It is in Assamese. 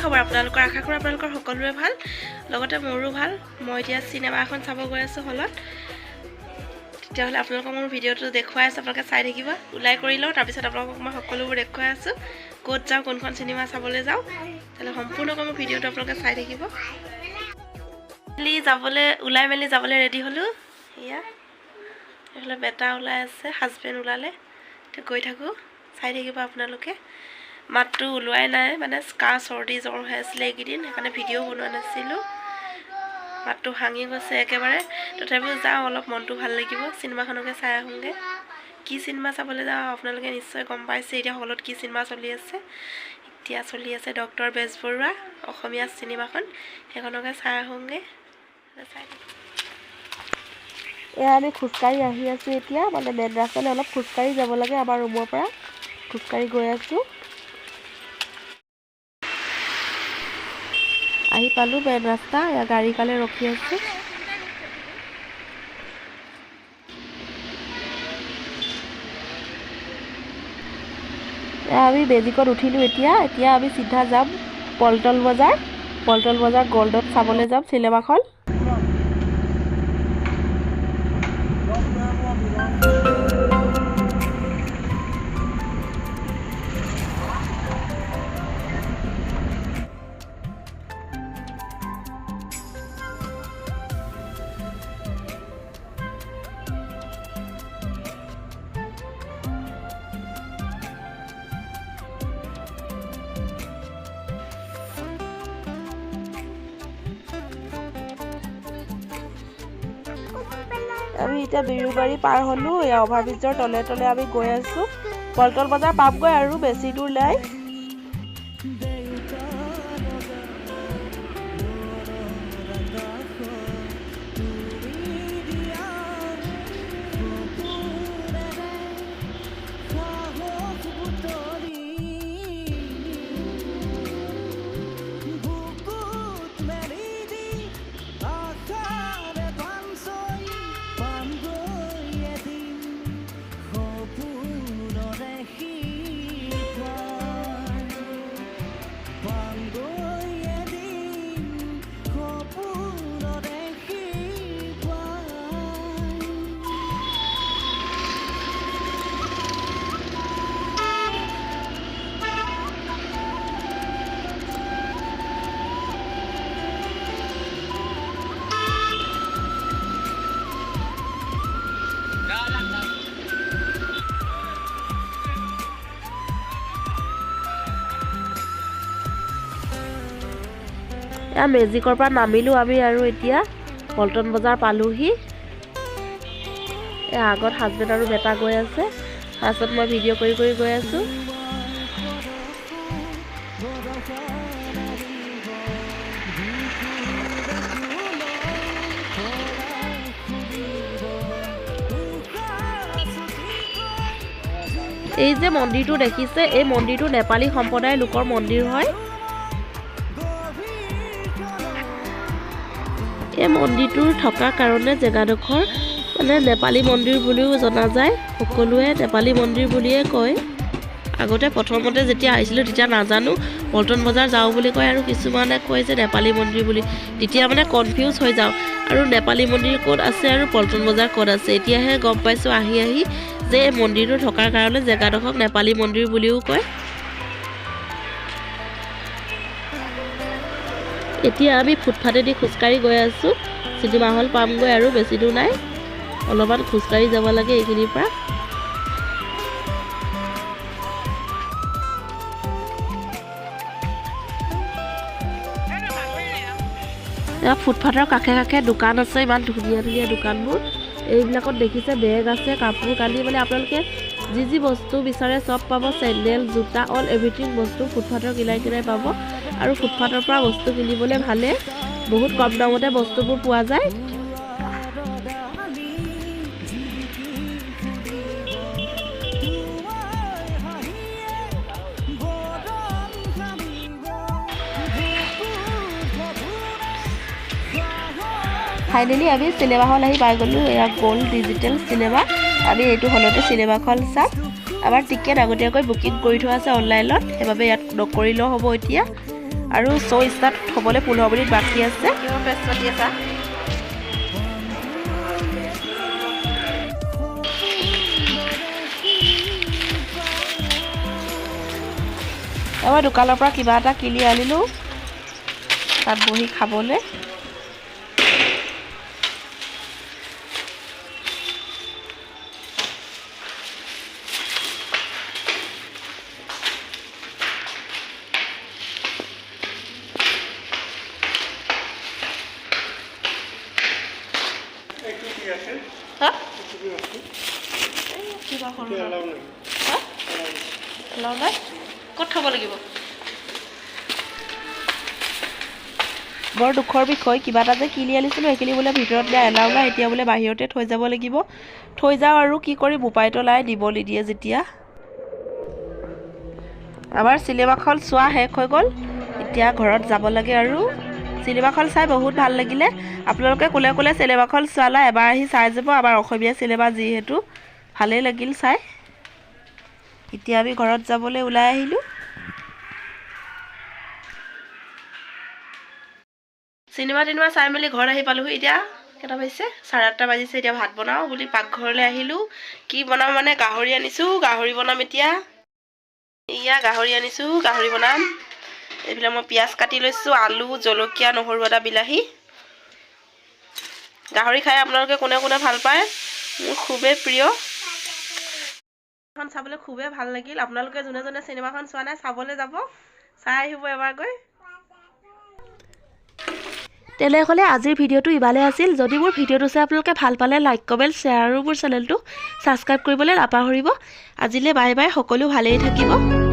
খবৰ আপোনালোকৰ আশা কৰোঁ আপোনালোকৰ সকলোৰে ভাল লগতে মোৰো ভাল মই এতিয়া সিনেমা এখন চাব গৈ আছোঁ হলত তেতিয়াহ'লে আপোনালোকক মোৰ ভিডিঅ'টো দেখুৱাই আছোঁ আপোনালোকে চাই থাকিব উলাই কৰি লওঁ তাৰপিছত আপোনালোকক মই সকলোবোৰ দেখুৱাই আছোঁ ক'ত যাওঁ কোনখন সিনেমা চাবলৈ যাওঁ তাহলে সম্পূৰ্ণকৈ মোৰ ভিডিঅ'টো আপোনালোকে চাই থাকিব উলাই মেলি যাবলৈ ৰেডি হ'লোঁ এয়া এইফালে বেটা ওলাই আছে হাজবেণ্ড ওলালে গৈ থাকোঁ চাই থাকিব আপোনালোকে মাতটো ওলোৱাই নাই মানে চৰ্দি জ্বৰ হৈ আছিলে এইকেইদিন সেইকাৰণে ভিডিঅ' বনোৱা নাছিলোঁ মাতটো ভাঙি গৈছে একেবাৰে তথাপিও যাওঁ অলপ মনটো ভাল লাগিব চিনেমাখনকে চাই আহোঁগৈ কি চিনেমা চাবলৈ যাওঁ আপোনালোকে নিশ্চয় গম পাইছে এতিয়া হলত কি চিনেমা চলি আছে এতিয়া চলি আছে ডক্টৰ বেজবৰুৱা অসমীয়া চিনেমাখন সেইখনকে চাই আহোঁগৈ এয়া আমি খোজকাঢ়ি আহি আছোঁ এতিয়া মানে মেইন ৰাস্তালৈ অলপ খোজকাঢ়ি যাব লাগে আমাৰ ৰুমৰ পৰা খোজকাঢ়ি গৈ আছোঁ আহি পালোঁ মেইন ৰাস্তা এয়া গাড়ী কালে ৰখি আছোঁ আমি মেজিকত উঠিলোঁ এতিয়া আমি চিধা যাম পল্টন বজাৰ গল্ডত চাবলৈ যাম চিনেমাখন আমি এতিয়া বিৰুবাৰী পাৰ হ'লোঁ এয়া অভাৰব্ৰিজৰ তলে তলে আমি গৈ আছোঁ পল্টন বজাৰ পামগৈ আৰু বেছি দূৰ নাই মেজিকৰ পৰা নামিলোঁ আমি আৰু এতিয়া পল্টন বজাৰ পালোহি আগত হাজবেণ্ড আৰু বেটা গৈ আছে ফাৰ্ষ্টত মই ভিডিঅ' কৰি গৈ আছোঁ এই যে মন্দিৰটো দেখিছে এই মন্দিৰটো নেপালী সম্প্ৰদায়ৰ লোকৰ মন্দিৰ হয় এই মন্দিৰটোৰ থকাৰ কাৰণে জেগাডোখৰ মানে নেপালী মন্দিৰ বুলিও জনা যায় সকলোৱে নেপালী মন্দিৰ বুলিয়ে কয় আগতে প্ৰথমতে যেতিয়া আহিছিলোঁ তেতিয়া নাজানো পল্টন বজাৰ যাওঁ বুলি কয় আৰু কিছুমানে কয় যে নেপালী মন্দিৰ বুলি তেতিয়া মানে কনফিউজ হৈ যাওঁ আৰু নেপালী মন্দিৰ ক'ত আছে আৰু পল্টন বজাৰ ক'ত আছে এতিয়াহে গম পাইছোঁ আহি যে এই মন্দিৰটো থকাৰ কাৰণে জেগাডোখৰক নেপালী মন্দিৰ বুলিও কয় এতিয়া আমি ফুটফাতেদি খোজকাঢ়ি গৈ আছোঁ চিনেমা হল পামগৈ আৰু বেছি দূৰ নাই অলপমান খোজকাঢ়ি যাব লাগে এইখিনিৰ পৰা ফুটফাথৰ কাষে কাষে দোকান আছে ইমান ধুনীয়া ধুনীয়া দোকানবোৰ এইবিলাকত দেখিছে বেগ আছে কাপোৰ কানি মানে আপোনালোকে যি বস্তু বিচাৰে চব পাব চেণ্ডেল জোতা অল এভৰিথিং বস্তু ফুটফাথৰ কিনাই পাব আৰু ফুটফাথৰ পৰা বস্তু কিনিবলৈ ভালে বহুত কম দামতে বস্তুবোৰ পোৱা যায় ফাইনেলি আমি সিনেমা হল আহি পাই গ'লোঁ এয়া গোল্ড ডিজিটেল সিনেমা আমি এইটো হলতে সিনেমাখন চাম আমাৰ টিকেট আগতীয়াকৈ বুকিং কৰি থোৱা আছে অনলাইনত সেইবাবে ইয়াত নকৰিলেও হ'ব এতিয়া আৰু শ্ব' ষ্টাৰ্ট হ'বলৈ 15 মিনিট বাকী আছে। কিহৰ পেষ্ট পাতি আছা? মই দোকানৰ পৰা কিবা এটা কিনি আনিলোঁ তাত বহি খাবলৈ। ক'ত থ'ব লাগিব? বৰ দুখৰ বিষয়, কিবা এটা যে কিনি আনিছিলোঁ সেইখিনি বোলে ভিতৰত দিয়া এলাও নাই, এতিয়া বোলে বাহিৰতে থৈ যাব লাগিব। থৈ যাওঁ আৰু কি কৰিম, উপায়তো নাই, দিব নিদিয়ে যেতিয়া। আমাৰ চিনেমাখন চোৱা শেষ হৈ গ'ল, এতিয়া ঘৰত যাব লাগে। আৰু চিনেমাখন চাই বহুত ভাল লাগিলে। আপোনালোকে কোলে কোলে চিনেমাখন চোৱালা এবাৰ আহি চাই যাব। আমাৰ অসমীয়া চিনেমা যিহেতু ভালেই লাগিল চাই। এতিয়া আমি ঘৰত যাবলৈ ওলাই আহিলোঁ। চিনেমা চাই মেলি ঘৰত আহি পালোহি। এতিয়া কেইটা বাজিছে? 8:30 বাজিছে। এতিয়া ভাত বনাওঁ বুলি পাকঘৰলৈ আহিলোঁ। কি বনাম মানে গাহৰি আনিছোঁ, গাহৰি বনাম এতিয়া। এয়া গাহৰি আনিছোঁ, গাহৰি বনাম। এইবিলাক মই পিঁয়াজ কাটি লৈছোঁ, আলু, জলকীয়া, নহৰু, আদা, বিলাহী। গাহৰি খাই আপোনালোকে কোনে কোনে ভাল পায়? মোৰ খুবেই প্ৰিয়। চিনেমাখন চাবলৈ খুবেই ভাল লাগিল। আপোনালোকে যোনে যোনে চিনেমাখন চোৱা নাই চাবলৈ যাব, চাই আহিব এবাৰকৈ। তেনেহ'লে আজিৰ ভিডিঅ'টো ইমানেই আছিল। যদি মোৰ ভিডিঅ'টো চাই আপোনালোকে ভাল পালে লাইক, কমেণ্ট, শ্বেয়াৰ আৰু মোৰ চেনেলটো ছাবস্ক্ৰাইব কৰিবলৈ নাপাহৰিব। আজিলৈ বাই বাই, সকলো ভালেই থাকিব।